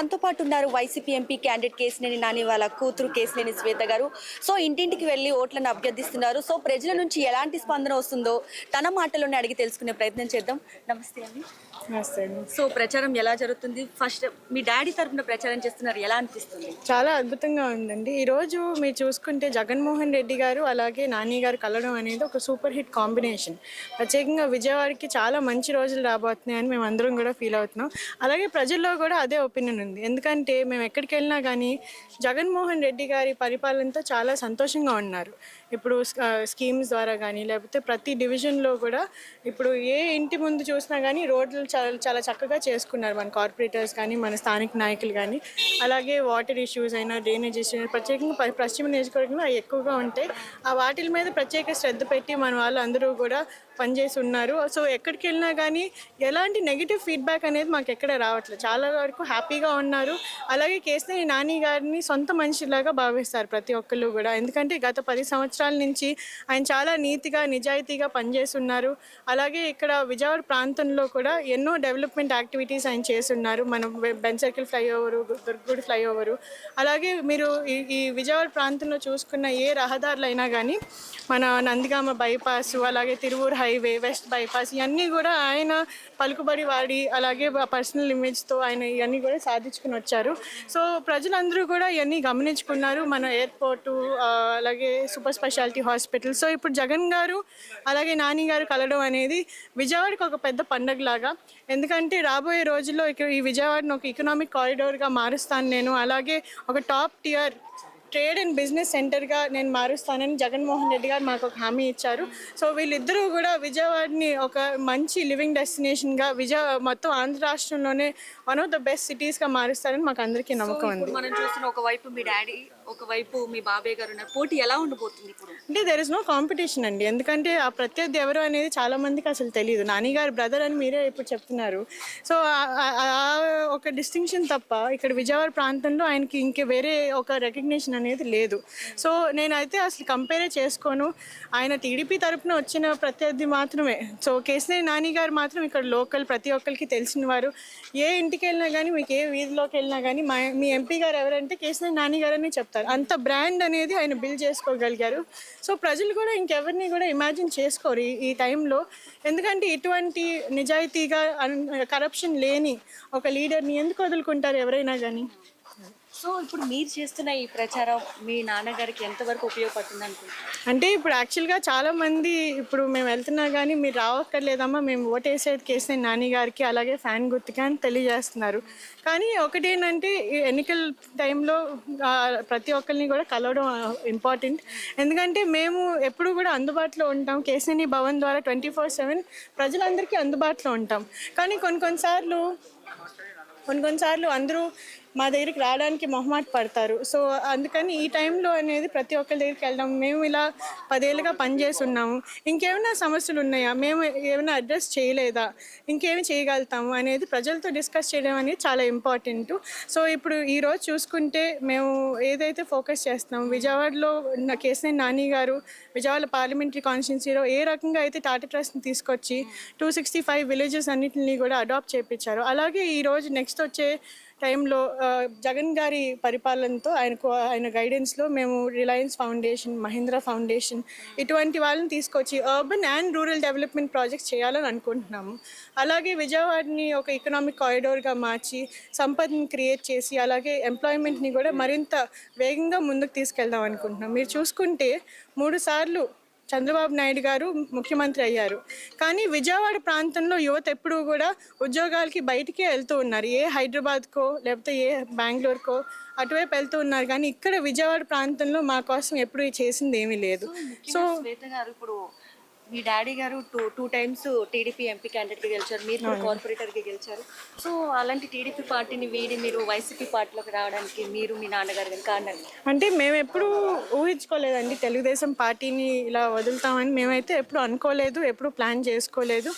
మనతో పాటు ఉన్నారు YCP MP candidate Kesineni Nani వాళ్ళ కూతురు కేశినేని శ్వేత గారు. సో ఇంటింటికి వెళ్ళి ఓట్లను అభ్యర్థిస్తున్నారు. సో ప్రజల నుంచి ఎలాంటి స్పందన వస్తుందో తన మాటల్లోనే అడిగి తెలుసుకునే ప్రయత్నం చేద్దాం. నమస్తే అండి. నమస్తే అండి. సో ప్రచారం ఎలా జరుగుతుంది? ఫస్ట్ మీ డాడీ తరఫున ప్రచారం చేస్తున్నారు, ఎలా అనిపిస్తుంది? చాలా అద్భుతంగా ఉందండి. ఈరోజు మీరు చూసుకుంటే జగన్మోహన్ రెడ్డి గారు అలాగే నాని గారు కలవడం అనేది ఒక సూపర్ హిట్ కాంబినేషన్. ప్రత్యేకంగా విజయవాడకి చాలా మంచి రోజులు రాబోతున్నాయని మేము అందరం కూడా ఫీల్ అవుతున్నాం. అలాగే ప్రజల్లో కూడా అదే ఒపీనియన్ ఉంది. ఎందుకంటే మేము ఎక్కడికి వెళ్ళినా కానీ జగన్మోహన్ రెడ్డి గారి పరిపాలనతో చాలా సంతోషంగా ఉన్నారు. ఇప్పుడు స్కీమ్స్ ద్వారా కానీ లేకపోతే ప్రతి డివిజన్లో కూడా ఇప్పుడు ఏ ఇంటి ముందు చూసినా కానీ రోడ్లు చాలా చాలా చక్కగా చేసుకున్నారు మన కార్పొరేటర్స్ కానీ మన స్థానిక నాయకులు కానీ. అలాగే వాటర్ ఇష్యూస్ అయినా డ్రైనేజ్ ఇష్యూస్ ప్రత్యేకంగా పశ్చిమ నియోజకవర్గంలో అవి ఎక్కువగా ఉంటాయి. ఆ వాటి మీద ప్రత్యేక శ్రద్ధ పెట్టి మన వాళ్ళు అందరూ కూడా పనిచేసి ఉన్నారు. సో ఎక్కడికి వెళ్ళినా కానీ ఎలాంటి నెగిటివ్ ఫీడ్బ్యాక్ అనేది మాకు ఎక్కడ రావట్లేదు. చాలా వరకు హ్యాపీగా ఉన్నారు. అలాగే కేశినేని నాని గారిని సొంత మనిషిలాగా భావిస్తారు ప్రతి ఒక్కళ్ళు కూడా. ఎందుకంటే గత 10 సంవత్సరాల నుంచి ఆయన చాలా నీతిగా నిజాయితీగా పనిచేస్తున్నారు. అలాగే ఇక్కడ విజయవాడ ప్రాంతంలో కూడా ఎన్నో డెవలప్మెంట్ యాక్టివిటీస్ ఆయన చేస్తున్నారు. మనం బెంజ్ సర్కిల్ ఫ్లైఓవరు, దుర్గగుడి ఫ్లైఓవరు, అలాగే మీరు ఈ విజయవాడ ప్రాంతంలో చూసుకున్న ఏ రహదారులు అయినా కానీ మన నందిగామ బైపాస్, అలాగే తిరువూరు హైవే, వెస్ట్ బైపాస్, ఇవన్నీ కూడా ఆయన పలుకుబడి వాడి అలాగే పర్సనల్ ఇమేజ్తో ఆయన ఇవన్నీ కూడా సాధించుకుని వచ్చారు. సో ప్రజలందరూ కూడా ఇవన్నీ గమనించుకున్నారు. మన ఎయిర్పోర్టు, అలాగే సూపర్ స్పెషాలిటీ హాస్పిటల్. సో ఇప్పుడు జగన్ గారు అలాగే నాని గారు కలవడం అనేది విజయవాడకి ఒక పెద్ద పండగలాగా. ఎందుకంటే రాబోయే రోజుల్లో ఈ విజయవాడను ఒక ఎకనామిక్ కారిడార్గా మారుస్తాను నేను, అలాగే ఒక top tier trade and business సెంటర్గా నేను మారుస్తానని జగన్మోహన్ రెడ్డి గారు మాకు ఒక హామీ ఇచ్చారు. సో వీళ్ళిద్దరూ కూడా విజయవాడని ఒక మంచి లివింగ్ డెస్టినేషన్గా మొత్తం ఆంధ్ర రాష్ట్రంలోనే వన్ ఆఫ్ ద బెస్ట్ సిటీస్గా మారుస్తారని మాకు అందరికీ నమ్మకం ఉంది. మనం చూస్తున్న ఒకవైపు మీ డాడీ, ఒకవైపు మీ బాబాయ్ గారు ఉన్నారు. పోటీ ఎలా ఉండబోతుంది ఇప్పుడు? అంటే దెర్ ఇస్ నో కాంపిటీషన్ అండి. ఎందుకంటే ఆ ప్రత్యర్థి ఎవరు అనేది చాలా మందికి అసలు తెలియదు. నాని గారు బ్రదర్ అని మీరే ఇప్పుడు చెప్తున్నారు. సో ఒక డిస్టింక్షన్ తప్ప ఇక్కడ విజయవాడ ప్రాంతంలో ఆయనకి ఇంకే వేరే ఒక రికగ్నిషన్ అనేది లేదు. సో నేనైతే అసలు కంపేరే చేసుకోను. ఆయన టీడీపీ తరఫున వచ్చిన ప్రత్యర్థి మాత్రమే. సో కేశినేని నాని గారు మాత్రం ఇక్కడ లోకల్, ప్రతి ఒక్కరికి తెలిసిన వారు. ఏ ఇంటికి వెళ్ళినా కానీ, మీకు ఏ వీధిలోకి వెళ్ళినా కానీ మీ ఎంపీ గారు ఎవరంటే కేశినేని నాని గారు అని చెప్తారు. అంత బ్రాండ్ అనేది ఆయన బిల్డ్ చేసుకోగలిగారు. సో ప్రజలు కూడా ఇంకెవరిని కూడా ఇమాజిన్ చేసుకోరు ఈ టైంలో. ఎందుకంటే ఇటువంటి నిజాయితీగా కరప్షన్ లేని ఒక లీడర్ని ఎందుకు వదులుకుంటారు ఎవరైనా కానీ. సో ఇప్పుడు మీరు చేస్తున్న ఈ ప్రచారం మీ నాన్నగారికి ఎంతవరకు ఉపయోగపడుతుంది అనుకుంటున్నారు? అంటే ఇప్పుడు యాక్చువల్గా చాలామంది ఇప్పుడు మేము వెళ్తున్నా కానీ మీరు రావక్కర్లేదమ్మా, మేము ఓటేసేది కేశినేని నాని గారికి అలాగే ఫ్యాన్ గుర్తుగా అని తెలియజేస్తున్నారు. కానీ ఒకటేంటంటే ఎన్నికల టైంలో ప్రతి ఒక్కరిని కూడా కలవడం ఇంపార్టెంట్. ఎందుకంటే మేము ఎప్పుడు కూడా అందుబాటులో ఉంటాం. కేశినేని భవన్ ద్వారా 24/7 ప్రజలందరికీ అందుబాటులో ఉంటాం. కానీ కొన్నిసార్లు అందరూ మా దగ్గరికి రావడానికి మొహమాట పడతారు. సో అందుకని ఈ టైంలో అనేది ప్రతి ఒక్కరి దగ్గరికి వెళ్దాం. మేము ఇలా 10 ఏళ్ళుగా పనిచేసి ఉన్నాము, ఇంకేమైనా సమస్యలు ఉన్నాయా, మేము ఏమైనా అడ్రస్ చేయలేదా, ఇంకేమి చేయగలుగుతాము అనేది ప్రజలతో డిస్కస్ చేయడం అనేది చాలా ఇంపార్టెంట్. సో ఇప్పుడు ఈరోజు చూసుకుంటే మేము ఏదైతే ఫోకస్ చేస్తున్నాం, విజయవాడలో కేశినేని నాని గారు విజయవాడ పార్లమెంటరీ కాన్స్టిట్యున్సీలో ఏ రకంగా అయితే టాటా ట్రస్ట్ని తీసుకొచ్చి 265 విలేజెస్ అన్నింటినీ కూడా అడాప్ట్ చేయించారు. అలాగే ఈరోజు నెక్స్ట్ వచ్చే టైంలో జగన్ గారి పరిపాలనతో ఆయన గైడెన్స్లో మేము రిలయన్స్ ఫౌండేషన్, మహీంద్రా ఫౌండేషన్ ఇటువంటి వాళ్ళని తీసుకొచ్చి urban and rural development projects చేయాలని అనుకుంటున్నాము. అలాగే విజయవాడని ఒక ఎకనామిక్ కారిడార్గా మార్చి సంపదని క్రియేట్ చేసి అలాగే ఎంప్లాయ్మెంట్ని కూడా మరింత వేగంగా ముందుకు తీసుకెళ్దాం అనుకుంటున్నాం. మీరు చూసుకుంటే 3 సార్లు చంద్రబాబు నాయుడు గారు ముఖ్యమంత్రి అయ్యారు. కానీ విజయవాడ ప్రాంతంలో యువత ఎప్పుడూ కూడా ఉద్యోగాలకి బయటికే వెళ్తూ ఉన్నారు. ఏ హైదరాబాద్కో లేకపోతే ఏ బెంగళూరుకో అటువైపు వెళ్తూ ఉన్నారు. కానీ ఇక్కడ విజయవాడ ప్రాంతంలో మా కోసం ఎప్పుడు చేసింది ఏమీ లేదు. సో శ్వేత గారు, ఇప్పుడు మీ డాడీ గారు టూ టైమ్స్ టీడీపీ ఎంపీ క్యాండిడేట్గా గెలిచారు, మీరు కూడా కార్పొరేటర్గా గెలిచారు. సో అలాంటి టీడీపీ పార్టీని వీడి మీరు వైసీపీ పార్టీలోకి రావడానికి మీరు మీ నాన్నగారు కారణం అంటే మేము ఎప్పుడు ఊహించుకోలేదండి తెలుగుదేశం పార్టీని ఇలా వదులుతామని. మేమైతే ఎప్పుడు అనుకోలేదు, ఎప్పుడు ప్లాన్ చేసుకోలేదు.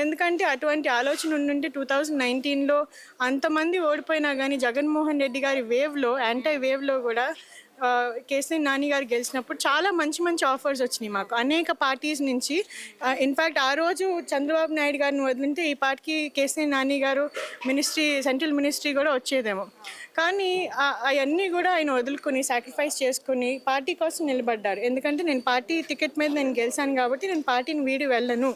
ఎందుకంటే అటువంటి ఆలోచన ఉండుంటే 2019లో అంతమంది ఓడిపోయినా కానీ జగన్మోహన్ రెడ్డి గారి యాంటీ వేవ్లో కూడా కేసీఆర్ నాని గారు గెలిచినప్పుడు చాలా మంచి మంచి ఆఫర్స్ వచ్చినాయి మాకు అనేక పార్టీస్ నుంచి. ఇన్ఫ్యాక్ట్ ఆ రోజు చంద్రబాబు నాయుడు గారిని వదిలితే ఈ పార్టీకి కేసీఆర్ నాని గారు సెంట్రల్ మినిస్ట్రీ కూడా వచ్చేదేమో. కానీ అవన్నీ కూడా ఆయన వదులుకొని సాక్రిఫైస్ చేసుకుని పార్టీ కోసం నిలబడ్డారు. ఎందుకంటే నేను పార్టీ టికెట్ మీద నేను గెలిచాను కాబట్టి నేను పార్టీని వీడి వెళ్ళను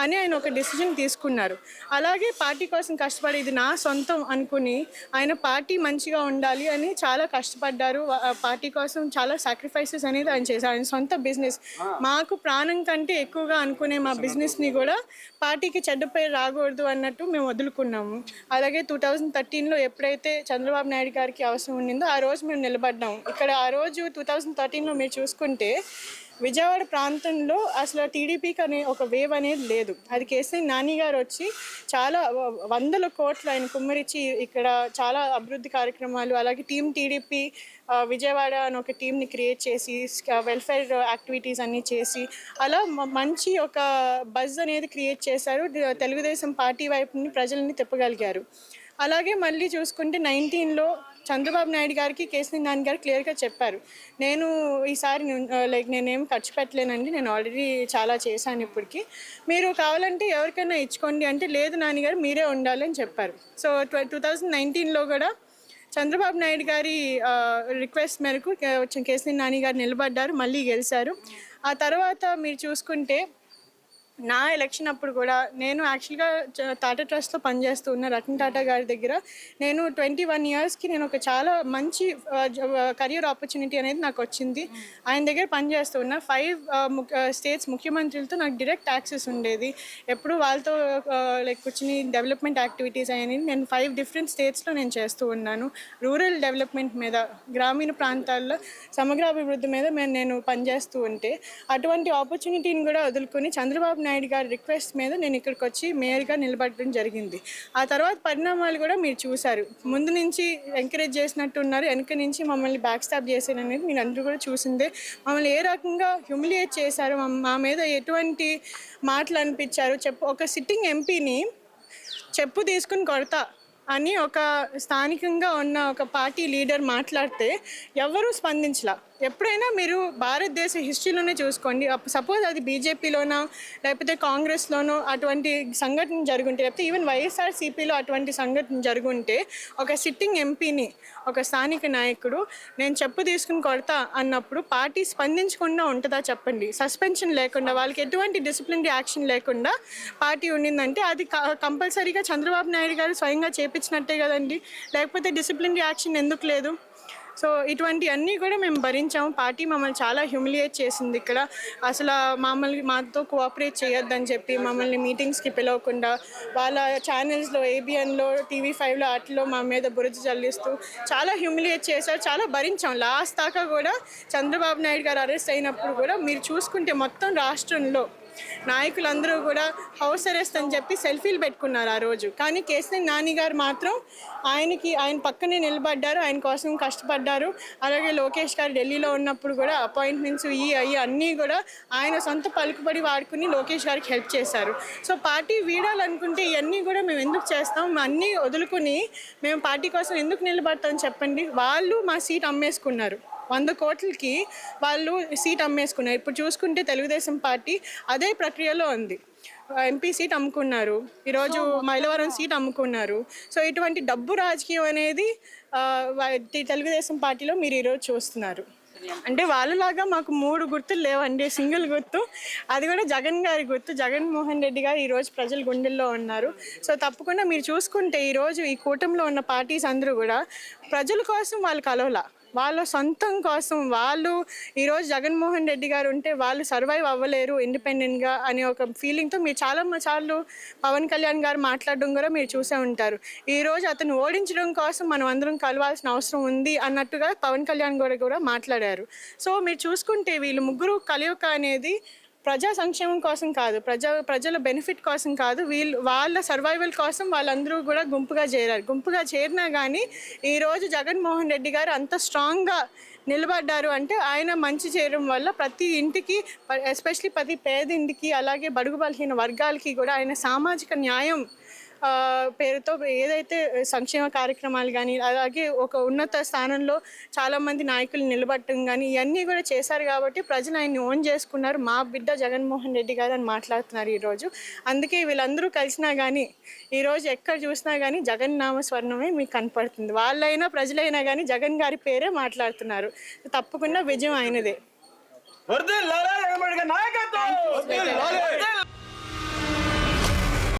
అని ఆయన ఒక డెసిజన్ తీసుకున్నారు. అలాగే పార్టీ కోసం కష్టపడి ఇది నా సొంతం అనుకుని ఆయన పార్టీ మంచిగా ఉండాలి అని చాలా కష్టపడ్డారు. పార్టీ కోసం చాలా సాక్రిఫైసెస్ అనేది ఆయన చేశారు. ఆయన సొంత బిజినెస్ మాకు ప్రాణం కంటే ఎక్కువగా అనుకునే మా బిజినెస్ని కూడా పార్టీకి చెడ్డ పేరు రాకూడదు అన్నట్టు మేము వదులుకున్నాము. అలాగే 2013లో ఎప్పుడైతే చంద్రబాబు నాయుడు గారికి అవసరం ఉండిందో ఆ రోజు మేము నిలబడ్డాం. ఇక్కడ ఆ రోజు 2013లో మీరు చూసుకుంటే విజయవాడ ప్రాంతంలో అసలు టీడీపీకి అనే ఒక వేవ్ అనేది లేదు. అది కేసీఆర్ నాని గారు వచ్చి చాలా వందల కోట్లు ఆయన కుమ్మరిచ్చి ఇక్కడ చాలా అభివృద్ధి కార్యక్రమాలు, అలాగే టీమ్ టీడీపీ విజయవాడ అని ఒక టీంని క్రియేట్ చేసి వెల్ఫేర్ యాక్టివిటీస్ అన్నీ చేసి అలా మంచి ఒక బజ్ అనేది క్రియేట్ చేశారు. తెలుగుదేశం పార్టీ వైపుని ప్రజల్ని తిప్పగలిగారు. అలాగే మళ్ళీ చూసుకుంటే 19లో చంద్రబాబు నాయుడు గారికి కేసీఆర్ నాని గారు క్లియర్గా చెప్పారు, నేను ఈసారి నేనేం ఖర్చు పెట్టలేనండి, నేను ఆల్రెడీ చాలా చేశాను ఇప్పటికి, మీరు కావాలంటే ఎవరికైనా ఇచ్చుకోండి అంటే లేదు నాన్నగారు మీరే ఉండాలి అని చెప్పారు. సో 2019లో కూడా చంద్రబాబు నాయుడు గారి రిక్వెస్ట్ మేరకు కేసీఆర్ నాని గారు నిలబడ్డారు, మళ్ళీ గెలిచారు. ఆ తర్వాత మీరు చూసుకుంటే నా ఎలక్షన్ అప్పుడు కూడా నేను యాక్చువల్గా టాటా ట్రస్ట్లో పనిచేస్తూ ఉన్న రతన్ టాటా గారి దగ్గర నేను 21 ఇయర్స్కి నేను ఒక చాలా మంచి కెరియర్ ఆపర్చునిటీ అనేది నాకు వచ్చింది. ఆయన దగ్గర పనిచేస్తూ ఉన్న 5 స్టేట్స్ ముఖ్యమంత్రులతో నాకు డైరెక్ట్ యాక్సెస్ ఉండేది. ఎప్పుడు వాళ్ళతో కూర్చుని డెవలప్మెంట్ యాక్టివిటీస్ అనేది నేను 5 డిఫరెంట్ స్టేట్స్లో నేను చేస్తూ ఉన్నాను. రూరల్ డెవలప్మెంట్ మీద, గ్రామీణ ప్రాంతాల్లో సమగ్రాభివృద్ధి మీద నేను పనిచేస్తూ ఉంటే అటువంటి ఆపర్చునిటీని కూడా వదులుకొని చంద్రబాబు నాయుడు గారి రిక్వెస్ట్ మీద నేను ఇక్కడికి వచ్చి మేయర్గా నిలబడడం జరిగింది. ఆ తర్వాత పరిణామాలు కూడా మీరు చూశారు. ముందు నుంచి ఎంకరేజ్ చేసినట్టు ఉన్నారు, వెనక నుంచి మమ్మల్ని బ్యాక్ స్టాప్ చేశారు అనేది మీరు అందరూ కూడా చూసిందే. మమ్మల్ని ఏ రకంగా హ్యూమిలియేట్ చేశారు, మా మీద ఎటువంటి మాటలు అనిపించారు. ఒక సిట్టింగ్ ఎంపీని చెప్పు తీసుకుని కొడతా అని ఒక స్థానికంగా ఉన్న ఒక పార్టీ లీడర్ మాట్లాడితే ఎవరూ స్పందించలా. ఎప్పుడైనా మీరు భారతదేశ హిస్టరీలోనే చూసుకోండి, సపోజ్ అది బీజేపీలోనో లేకపోతే కాంగ్రెస్లోనో అటువంటి సంఘటన జరుగుంటే, లేకపోతే ఈవెన్ వైఎస్ఆర్సీపీలో అటువంటి సంఘటన జరుగుంటే ఒక సిట్టింగ్ ఎంపీని ఒక స్థానిక నాయకుడు నేను చెప్పు తీసుకుని కొడతా అన్నప్పుడు పార్టీ స్పందించకుండా ఉంటుందా చెప్పండి? సస్పెన్షన్ లేకుండా, వాళ్ళకి ఎటువంటి డిసిప్లినరీ యాక్షన్ లేకుండా పార్టీ ఉండిందంటే అది కంపల్సరీగా చంద్రబాబు నాయుడు గారు స్వయంగా చేపించినట్టే కదండి, లేకపోతే డిసిప్లినరీ యాక్షన్ ఎందుకు లేదు? సో ఇటువంటి అన్నీ కూడా మేము భరించాము. పార్టీ మమ్మల్ని చాలా హ్యూమిలియేట్ చేసింది. ఇక్కడ అసలు మాతో కోఆపరేట్ చేయొద్దని చెప్పి మమ్మల్ని మీటింగ్స్కి పిలవకుండా వాళ్ళ ఛానల్స్లో ఏబిఎన్లో TV5లో వాటిలో మా మీద బురద జల్లిస్తూ చాలా హ్యూమిలియేట్ చేశారు. చాలా భరించాం. లాస్ట్ దాకా కూడా చంద్రబాబు నాయుడు గారు అరెస్ట్ అయినప్పుడు కూడా మీరు చూసుకుంటే మొత్తం రాష్ట్రంలో నాయకులందరూ కూడా హౌస్ అరెస్ట్ అని చెప్పి సెల్ఫీలు పెట్టుకున్నారు ఆ రోజు. కానీ కేసీఆర్ నాని గారు మాత్రం ఆయన పక్కనే నిలబడ్డారు, ఆయన కోసం కష్టపడ్డారు. అలాగే లోకేష్ గారు ఢిల్లీలో ఉన్నప్పుడు కూడా అపాయింట్మెంట్స్ అన్నీ కూడా ఆయన సొంత పలుకుబడి వాడుకుని లోకేష్ గారికి హెల్ప్ చేశారు. సో పార్టీ వీడాలనుకుంటే ఇవన్నీ కూడా మేము ఎందుకు చేస్తాం? అన్నీ వదులుకుని మేము పార్టీ కోసం ఎందుకు నిలబడతాం చెప్పండి? వాళ్ళు మా సీట్ అమ్మేసుకున్నారు, 100 కోట్లకి వాళ్ళు సీట్ అమ్మేసుకున్నారు. ఇప్పుడు చూసుకుంటే తెలుగుదేశం పార్టీ అదే ప్రక్రియలో ఉంది. ఎంపీ సీట్ అమ్ముకున్నారు, ఈరోజు మైలవరం సీట్ అమ్ముకున్నారు. సో ఇటువంటి డబ్బు రాజకీయం అనేది తెలుగుదేశం పార్టీలో మీరు ఈరోజు చూస్తున్నారు. అంటే వాళ్ళలాగా మాకు 3 గుర్తులు లేవండి, సింగిల్ గుర్తు, అది కూడా జగన్ గారి గుర్తు. జగన్మోహన్ రెడ్డి గారు ఈరోజు ప్రజల గుండెల్లో ఉన్నారు. సో తప్పకుండా మీరు చూసుకుంటే ఈరోజు ఈ కూటమిలో ఉన్న పార్టీస్ అందరూ కూడా ప్రజల కోసం వాళ్ళు కలవలా, వాళ్ళ సొంతం కోసం వాళ్ళు ఈరోజు జగన్మోహన్ రెడ్డి గారు ఉంటే వాళ్ళు సర్వైవ్ అవ్వలేరు ఇండిపెండెంట్గా అనే ఒక ఫీలింగ్తో మీరు చాలాసార్లు పవన్ కళ్యాణ్ గారు మాట్లాడడం కూడా మీరు చూసే ఉంటారు. ఈరోజు అతను ఓడించడం కోసం మనం అందరం కలవాల్సిన అవసరం ఉంది అన్నట్టుగా పవన్ కళ్యాణ్ గారు కూడా మాట్లాడారు. సో మీరు చూసుకుంటే వీళ్ళు ముగ్గురు కలయిక అనేది ప్రజా సంక్షేమం కోసం కాదు, ప్రజల బెనిఫిట్ కోసం కాదు, వాళ్ళ సర్వైవల్ కోసం వాళ్ళందరూ కూడా గుంపుగా చేరారు. గుంపుగా చేరినా కానీ ఈరోజు జగన్మోహన్ రెడ్డి గారు అంత స్ట్రాంగ్గా నిలబడ్డారు అంటే ఆయన మంచి చేయడం వల్ల ప్రతి ఇంటికి, ఎస్పెషలీ ప్రతి పేదింటికి, అలాగే బడుగు బలహీన వర్గాలకి కూడా ఆయన సామాజిక న్యాయం పేరుతో ఏదైతే సంక్షేమ కార్యక్రమాలు కానీ అలాగే ఒక ఉన్నత స్థానంలో చాలామంది నాయకులు నిలబడటం కానీ ఇవన్నీ కూడా చేశారు కాబట్టి ప్రజలు ఆయన్ని ఓన్ చేసుకున్నారు. మా బిడ్డ జగన్మోహన్ రెడ్డి గారు అని మాట్లాడుతున్నారు ఈరోజు. అందుకే వీళ్ళందరూ కలిసినా కానీ ఈరోజు ఎక్కడ చూసినా కానీ జగన్ నామ స్వర్ణమే మీకు కనపడుతుంది. వాళ్ళైనా ప్రజలైనా కానీ జగన్ గారి పేరే మాట్లాడుతున్నారు. తప్పకుండా విజయం ఆయనదే.